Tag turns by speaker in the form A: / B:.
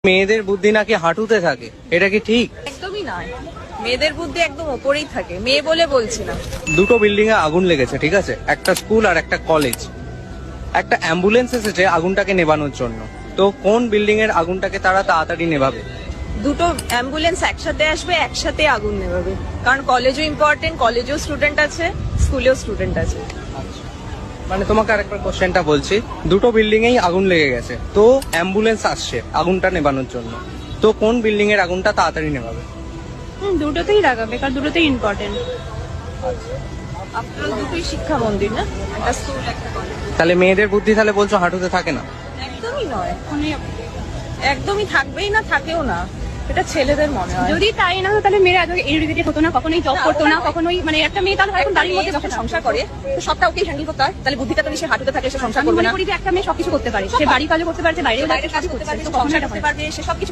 A: মেয়েদের বুদ্ধি নাকি হাঁটুতে থাকে, এটা কি ঠিক?
B: একদমই নয়, মেয়েদের বুদ্ধি একদম ওপরেই থাকে। মেয়ে বলে বলছি না।
A: দুটো বিল্ডিং এ আগুন লেগেছে, ঠিক আছে, একটা স্কুল আর একটা কলেজ। একটা অ্যাম্বুলেন্স এসেছে আগুনটাকে নেভানোর জন্য। তো কোন বিল্ডিং এর আগুনটাকে তারা তাড়াতাড়ি নেভাবে?
B: দুটো অ্যাম্বুলেন্স একসাথে আসবে, একসাথে আগুন নেভাবে। কারণ কলেজও ইম্পর্টেন্ট, কলেজেও স্টুডেন্ট আছে, স্কুলেও স্টুডেন্ট আছে।
A: মানে তোমাকে আরেকবার কোশ্চেনটা বলছি, দুটো বিল্ডিং এই আগুন লেগে গেছে, তো অ্যাম্বুলেন্স আসছে আগুনটা নেভানোর জন্য। তো কোন বিল্ডিং এর আগুনটা তাড়াতাড়ি নেভাবে?
C: দুটোতেই লাগাবে, কারণ দুটোতেই ইম্পর্টেন্ট।
B: আপনার দুটোই শিক্ষা মন্দির না, একটা স্কুল একটা কলেজ।
A: তাহলে মেয়েদের বুদ্ধি তাহলে বলছো হাঁটুতে থাকে না?
B: একদমই নয়, একদমই থাকবেই না, থাকেও না। এটা ছেলেদের মনে হয়।
C: যদি তাই না হতো তাহলে মেয়েরা এত এডুকেটেড হতো না, কখনোই জব করতো না, কখনোই মানে একটা মেয়ে তাহলে এখন বাড়ির মধ্যে
B: যখন সংসার করে তো সবটা ওকেই হ্যান্ডেল করতে হয়। তাহলে বুদ্ধিটা তো নিশ্চয়ই হাঁটুতে থাকে, সে সংসার
C: আমি
B: করবে
C: মনে
B: না।
C: করি যে একটা মেয়ে সবকিছু করতে পারে, সে বাড়ির কাজও করতে পারে, বাইরেও
B: বাইরের কাজ করতে পারবে, সংসার করতে পারবে, সে সবকিছু